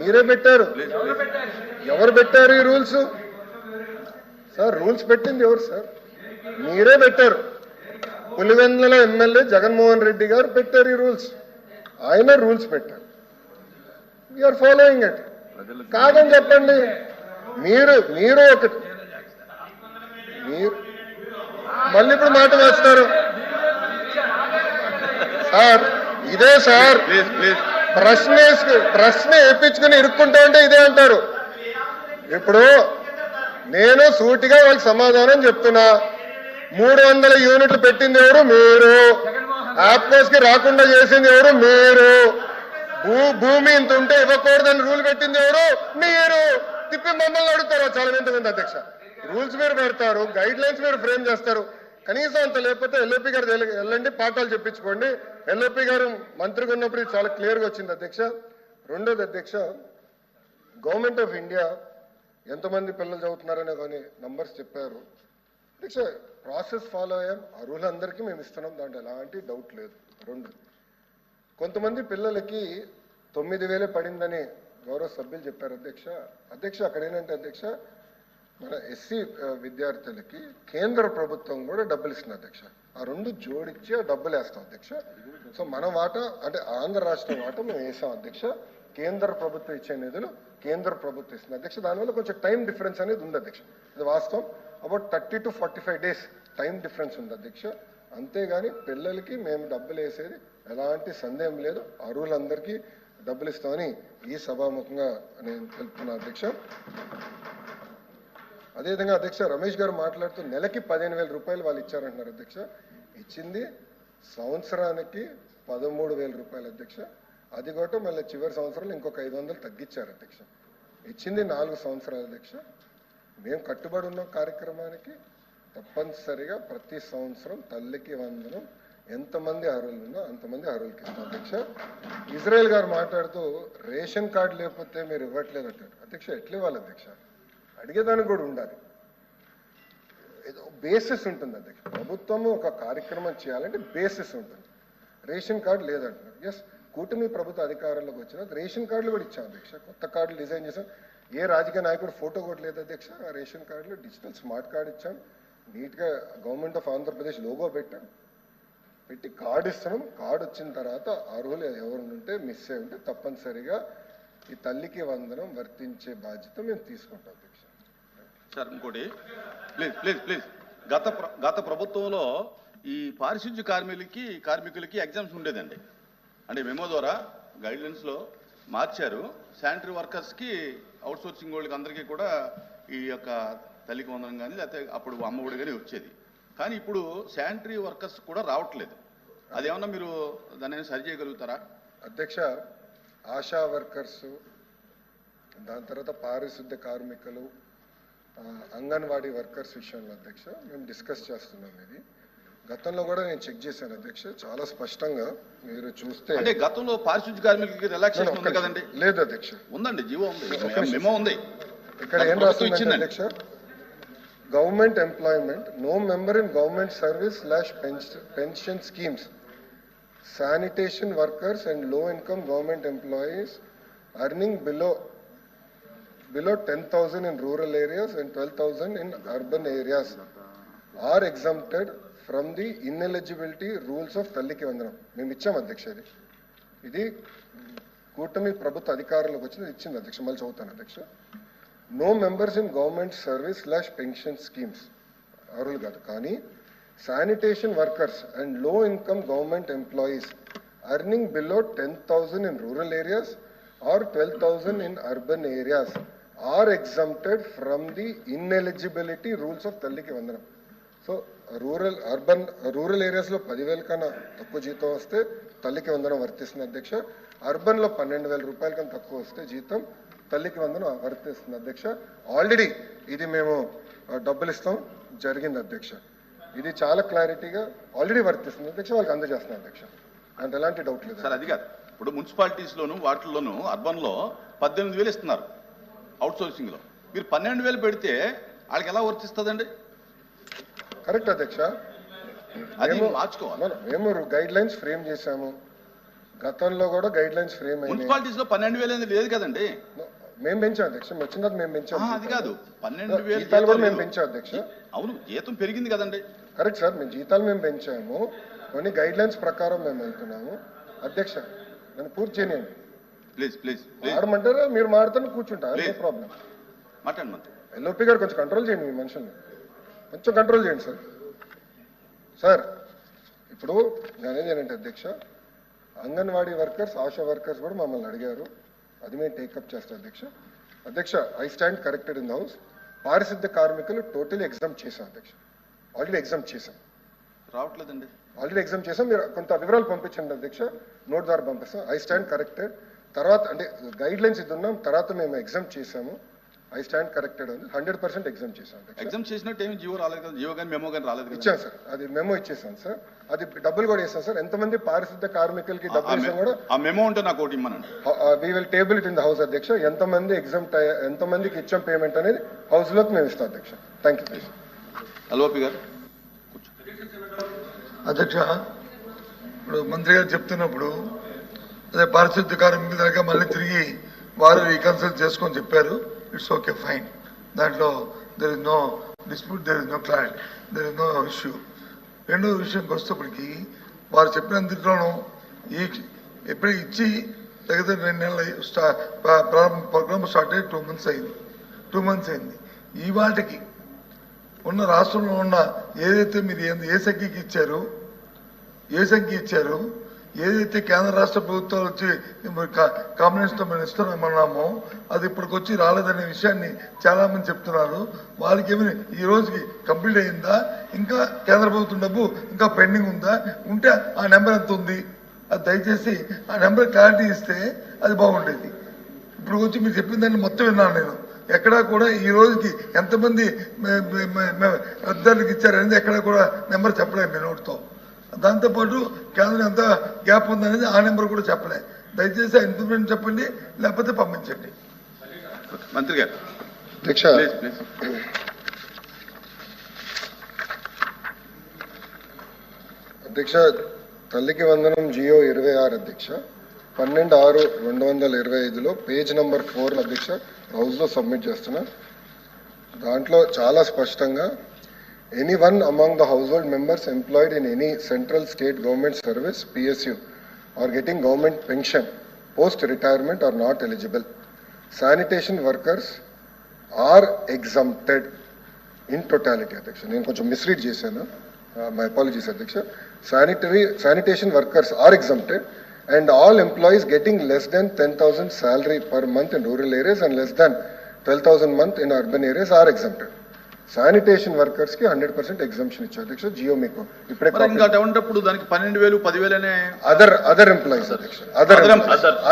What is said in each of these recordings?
మీరే పెట్టారు. ఎవరు పెట్టారు ఈ రూల్స్? సార్ రూల్స్ పెట్టింది ఎవరు సార్? మీరే పెట్టారు. పులివెందుల ఎమ్మెల్యే జగన్మోహన్ రెడ్డి గారు పెట్టారు ఈ రూల్స్. ఆయన రూల్స్ పెట్టారు. We are following it. కాదని చెప్పండి. మీరు ఒకటి మీరు మళ్ళీ ఇప్పుడు మాట వేస్తారు సార్. ఇదే సార్ ప్రశ్న వేయించుకుని ఇరుక్కుంటా ఉంటే ఇదే అంటారు. ఇప్పుడు నేను సూటిగా వాళ్ళకి సమాధానం చెప్తున్నా. 300 యూనిట్లు పెట్టింది ఎవరు? మీరు. ఆప్కోస్ కి రాకుండా చేసింది ఎవరు? మీరు. భూమి ఇంత ఉంటే ఇవ్వకూడదని రూల్ పెట్టింది ఎవరు? మీరు. తిప్పి మమ్మల్ని అడుగుతారు. చాలా వింతమంది అధ్యక్ష. రూల్స్ మీరు పెడతారు, గైడ్ లైన్స్ మీరు ఫ్రేమ్ చేస్తారు. కనీసం అంత లేకపోతే ఎల్ఓపి గారు వెళ్ళండి, పాఠాలు చెప్పించుకోండి. ఎల్ఓపి గారు మంత్రిగా ఉన్నప్పుడు ఇది చాలా క్లియర్గా వచ్చింది అధ్యక్ష. రెండోది అధ్యక్ష, గవర్నమెంట్ ఆఫ్ ఇండియా ఎంతమంది పిల్లలు చదువుతున్నారనే కానీ నంబర్స్ చెప్పారు అధ్యక్ష. ప్రాసెస్ ఫాలో అయ్యాం. అర్హులందరికీ మేము ఇస్తున్నాం, దాంట్లో ఎలాంటి డౌట్ లేదు. రెండు, కొంతమంది పిల్లలకి 9,000 పడిందని గౌరవ సభ్యులు చెప్పారు అధ్యక్ష. అక్కడ ఏంటంటే అధ్యక్ష, మన ఎస్సీ విద్యార్థులకి కేంద్ర ప్రభుత్వం కూడా డబ్బులు ఇస్తుంది అధ్యక్ష. ఆ రెండు జోడించి ఆ డబ్బులు వేస్తాం అధ్యక్ష. సో మన వాటా అంటే ఆంధ్ర రాష్ట్రం వాటా మేము వేసాం అధ్యక్ష. కేంద్ర ప్రభుత్వం ఇచ్చే నిధులు కేంద్ర ప్రభుత్వం ఇస్తుంది అధ్యక్ష. దానివల్ల కొంచెం టైం డిఫరెన్స్ అనేది ఉంది అధ్యక్ష. అది వాస్తవం. About 30 to 45 days time difference ఉంది అధ్యక్ష. అంతేగాని పిల్లలకి మేము డబ్బులు వేసేది ఎలాంటి సందేహం లేదు. అర్హులందరికీ డబ్బులు ఇస్తామని ఈ సభాముఖంగా నేను తెలుపుతున్నా అధ్యక్ష. అదేవిధంగా అధ్యక్ష, రమేష్ గారు మాట్లాడుతూ నెలకి 15,000 రూపాయలు వాళ్ళు ఇచ్చారంటున్నారు అధ్యక్ష. ఇచ్చింది సంవత్సరానికి 13,000 రూపాయలు అధ్యక్ష. అది కూడా మళ్ళీ చివరి సంవత్సరంలో ఇంకొక 500 తగ్గించారు అధ్యక్ష. ఇచ్చింది 4 సంవత్సరాలు అధ్యక్ష. మేము కట్టుబడి ఉన్న కార్యక్రమానికి తప్పనిసరిగా ప్రతి సంవత్సరం తల్లికి వందనం ఎంతమంది అర్హులు ఉన్నా అంతమంది అర్హులకి ఇస్తాం అధ్యక్ష. ఇజ్రాయెల్ గారు మాట్లాడుతూ రేషన్ కార్డు లేకపోతే మీరు ఇవ్వట్లేదు అంటారు అధ్యక్ష. ఎట్లా ఇవ్వాలి అధ్యక్ష? అడిగేదానికి కూడా ఉండాలి. ఏదో బేసిస్ ఉంటుంది అధ్యక్ష. ప్రభుత్వం ఒక కార్యక్రమం చేయాలంటే బేసిస్ ఉంటుంది. రేషన్ కార్డు లేదంటున్నారు. ఎస్, కూటమి ప్రభుత్వ అధికారంలోకి వచ్చిన రేషన్ కార్డులు కూడా ఇచ్చాం అధ్యక్ష. కొత్త కార్డులు డిజైన్ చేసాం. ఏ రాజకీయ నాయకుడు ఫోటో కూడా లేదు అధ్యక్ష. ఆ రేషన్ కార్డులో డిజిటల్ స్మార్ట్ కార్డు ఇచ్చాం. నీట్గా గవర్నమెంట్ ఆఫ్ ఆంధ్రప్రదేశ్ లోగో పెట్టి కార్డు ఇస్తున్నాం. కార్డు వచ్చిన తర్వాత అర్హులు ఎవరు ఉంటే మిస్ అయి ఉంటే తప్పనిసరిగా ఈ తల్లికి వందనం వర్తించే బాధ్యత మేము తీసుకుంటాం అధ్యక్ష. సార్ ఇంకోటి ప్లీజ్ గత ప్రభుత్వంలో ఈ పారిశుద్ధ్య కార్మికులకి ఎగ్జామ్స్ ఉండేదండి. అంటే మెమో ద్వారా గైడ్లైన్స్లో మార్చారు. శానిటరీ వర్కర్స్కి అవుట్సోర్సింగ్ వాళ్ళకి అందరికీ కూడా ఈ యొక్క తల్లికి వందనం కానీ లేకపోతే అప్పుడు అమ్మఒడి కానీ వచ్చేది. కానీ ఇప్పుడు శానిటరీ వర్కర్స్ కూడా రావట్లేదు. అదేమన్నా మీరు దాన్ని సరి చేయగలుగుతారా అధ్యక్ష? ఆశా వర్కర్స్, దాని తర్వాత పారిశుద్ధ్య కార్మికులు, అంగన్వాడీ వర్కర్స్ విషయంలో అధ్యక్ష మేము డిస్కస్ చేస్తున్నాం. ఇది గతంలో కూడా నేను చెక్ చేశాను అధ్యక్ష. చాలా స్పష్టంగా మీరు చూస్తే అంటే గతంలో పారిశుద్ధ్య కార్మికులకి రిలాక్సేషన్ ఉంది కదండి? లేదు అధ్యక్ష. ఉందండి, జీవో ఉంది, మెమో ఉంది. ఇక్కడ ఏం రాస్తుంది అధ్యక్ష? Government employment, no member in government service / pension schemes, sanitation workers and low income government employees earning below 10,000 in rural areas and 12,000 in urban areas are exempted from the ineligibility rules of తల్లికి వందనం. మేము ఇచ్చాం అధ్యక్ష. ఇది కూటమి ప్రభుత్వ అధికారంలోకి వచ్చింది ఇచ్చింది అధ్యక్ష. మళ్ళీ చదువుతాను అధ్యక్ష. No members in government service / pension schemes అర్హులు కాదు. కానీ sanitation workers and low income government employees earning below 10,000 in rural areas or 12,000 in urban areas are exempted from the ineligibility rules of తల్లికి వందనం. సో రూరల్ ఏరియాస్లో 10,000 కన్నా తక్కువ జీతం వస్తే తల్లికి వందనం వర్తిస్తుంది అధ్యక్ష. అర్బన్లో 12,000 రూపాయల కన్నా తక్కువ వస్తే జీతం తల్లికి వందనం వర్తిస్తుంది అధ్యక్ష. ఆల్రెడీ ఇది మేము డబ్బులు ఇస్తాం జరిగింది అధ్యక్ష. ఇది చాలా క్లారిటీగా ఆల్రెడీ వర్తిస్తుంది అధ్యక్ష. వాళ్ళకి అందజేస్తున్నాం అధ్యక్ష. అంటే ఎలాంటి డౌట్ లేదు సార్. అది కాదు, ఇప్పుడు మున్సిపాలిటీస్లోను వాటిల్లోనూ అర్బన్లో 18,000 ఇస్తున్నారు అవుట్సోర్సింగ్లో. మీరు 12,000 పెడితే వాళ్ళకి ఎలా వర్తిస్తుందండి? కరెక్ట్ అధ్యక్ష. అది మార్చుకోవాలి. మేము గైడ్ లైన్స్ ఫ్రేమ్ చేశాము. గతంలో కూడా గైడ్ లైన్స్ ఫ్రేమ్ అయినాయి. మున్సిపాలిటీస్ లో 12,000 అనేది లేదు కదండి. మేము పెంచాం అధ్యక్ష, వచ్చిన తర్వాత మేము పెంచాం. అది కాదు, 12,000 జీతాలు కూడా మేము పెంచాం అధ్యక్ష. అవును, జీతం పెరిగింది కదండి. కరెక్ట్ సార్, మేము జీతాలు మేము పెంచాము, కొన్ని గైడ్ లైన్స్ ప్రకారం మేము వెళ్తున్నాము. అధ్యక్ష నన్ను పూర్తి చేయనియండి. Please please మాడమంటారా? మీరు మాడుతాను కూర్చుంటా, నో ప్రాబ్లం. మాట్లాడండి మంత్రి. ఎల్ఓపి గారు కొంచెం కంట్రోల్ చేయండి, మీ మనుషుల్ని కొంచెం కంట్రోల్ చేయండి సార్. సార్ ఇప్పుడు నేనేంటంటే అధ్యక్ష, అంగన్వాడీ వర్కర్స్, ఆశా వర్కర్స్ కూడా మమ్మల్ని అడిగారు, అది మేము టేకప్ చేస్తాం అధ్యక్ష. అధ్యక్ష I stand corrected in the house. పారిశుద్ధ కార్మికులు టోటలీ ఎగ్జామ్ చేశాం అధ్యక్ష, ఆల్రెడీ ఎగ్జామ్ చేశాం. రావట్లేదండి. ఆల్రెడీ ఎగ్జామ్ చేసాం. మీరు కొంత వివరాలు పంపించండి అధ్యక్ష, నోట్ ద్వారా పంపిస్తాం. I stand corrected. తర్వాత అంటే గైడ్ లైన్స్ ఇది ఉన్నాం, తర్వాత మేము ఎగ్జామ్ చేసాము. ఐ స్టాండ్ కరెక్టెడ్ ఉంది, 100% ఎగ్జామ్ చేసాం. ఎగ్జామ్ చేసినట్టు ఏమి జీవో రాలేదు కదా, జీవో కానీ మెమో కానీ రాలేదు కదా. ఇచ్చాం సార్, అది మెమో ఇచ్చేసాం సార్, అది డబ్బులు కూడా ఇస్తాం సార్. ఎంతమంది పారిశుద్ధ కార్మికులకి డబ్బులు ఇస్తాం కూడా ఆ మెమో ఉంటే నాకు ఒకటి ఇమ్మనండి. We will table it in the house అధ్యక్ష. ఎంతమంది ఎగ్జామ్ ఎంతమందికి ఇచ్చాం పేమెంట్ అనేది హౌస్ లోకి మేము ఇస్తాం అధ్యక్ష. Thank you. ఎల్ఓపి గారు. అధ్యక్ష, ఇప్పుడు మంత్రి గారు చెప్తున్నప్పుడు అదే పారిశుద్ధ్య కార్మికుల దగ్గర మళ్ళీ తిరిగి వారు రీకన్సల్ట్ చేసుకొని చెప్పారు. It's okay, fine. దాంట్లో there is no dispute, there is no clarity, there is no issue. రెండో విషయంకి వస్తేప్పటికి వారు చెప్పినందులోనూ ఎప్పుడు ఇచ్చి దగ్గర 2 నెలలు ప్రోగ్రామ్ స్టార్ట్ అయ్యి 2 months అయింది. 2 months అయింది. ఈ వాటికి ఉన్న రాష్ట్రంలో ఉన్న ఏదైతే మీరు ఏ సంఖ్యకి ఇచ్చారు, ఏదైతే కేంద్ర రాష్ట్ర ప్రభుత్వాలు వచ్చి కాంబినేషన్తో మేము ఇస్తున్నామన్నామో అది ఇప్పటికొచ్చి రాలేదనే విషయాన్ని చాలా మంది చెప్తున్నారు. వాళ్ళకి ఏమైనా ఈ రోజుకి కంప్లీట్ అయిందా, ఇంకా కేంద్ర ప్రభుత్వం డబ్బు ఇంకా పెండింగ్ ఉందా, ఉంటే ఆ నెంబర్ ఎంత ఉంది అది దయచేసి ఆ నెంబర్ క్లారిటీ ఇస్తే అది బాగుండేది. ఇప్పుడు వచ్చి మీరు చెప్పిన దాన్ని మొత్తం విన్నాను నేను. ఎక్కడా కూడా ఈ రోజుకి ఎంతమంది అద్దరికి ఇచ్చారనేది ఎక్కడా కూడా నెంబర్ చెప్పలేదు మీ నోటితో. దాంతోపాటు కేంద్రం ఎంత గ్యాప్ ఉందనేది ఆ నెంబర్ కూడా చెప్పలే. దయచేసి ఆ ఇన్ఫర్మేషన్ చెప్పండి, లేకపోతే పంపించండి. మంత్రి గారు. అధ్యక్ష అధ్యక్ష తల్లికి వందనం జియో 26 అధ్యక్ష, 12/6/2025లో పేజ్ నెంబర్ 4 అధ్యక్ష హౌస్లో సబ్మిట్ చేస్తున్నా. దాంట్లో చాలా స్పష్టంగా anyone among the household members employed in any central state government service PSU or getting government pension post retirement are not eligible. Sanitation workers are exempted in totality అధ్యక్ష. నేను కొంచెం misread చేశాను, మై అపాలజీస్ అధ్యక్ష. Sanitation workers are exempted and all employees getting less than 10,000 salary per month in rural areas and less than 12,000 month in urban areas are exempted. Sanitation workers కి 100% exemption ఇచ్చారు అధ్యక్ష. జియో మీకు ఇప్పుడే దానికి 12,000 10,000 అనే other employees అధ్యక్ష,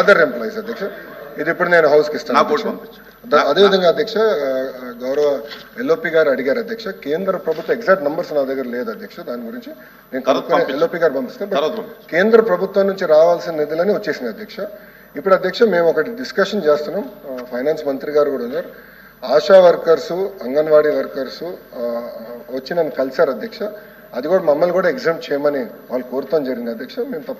other employees అధ్యక్ష. ఇది ఇప్పుడు నేను హౌస్ కి ఇస్తాను. అదేవిధంగా అధ్యక్ష గౌరవ ఎల్ఓపి గారు అడిగారు అధ్యక్ష, కేంద్ర ప్రభుత్వ ఎగ్జాక్ట్ నంబర్స్ నా దగ్గర లేదు అధ్యక్ష, దాని గురించి నేను ఎల్ఓపి గారు పంపిస్తాను. కేంద్ర ప్రభుత్వం నుంచి రావాల్సిన నిధులని వచ్చేసినాయి అధ్యక్ష. ఇప్పుడు అధ్యక్ష మేము ఒకటి డిస్కషన్ చేస్తున్నాం, ఫైనాన్స్ మంత్రి గారు కూడా ఉన్నారు. ఆశా వర్కర్సు, అంగన్వాడీ వర్కర్సు వచ్చి నన్ను కలిసారు అధ్యక్ష. అది కూడా మమ్మల్ని కూడా ఎగ్జామ్ చేయమని వాళ్ళు కోరుతాం జరిగింది అధ్యక్ష. మేము తప్ప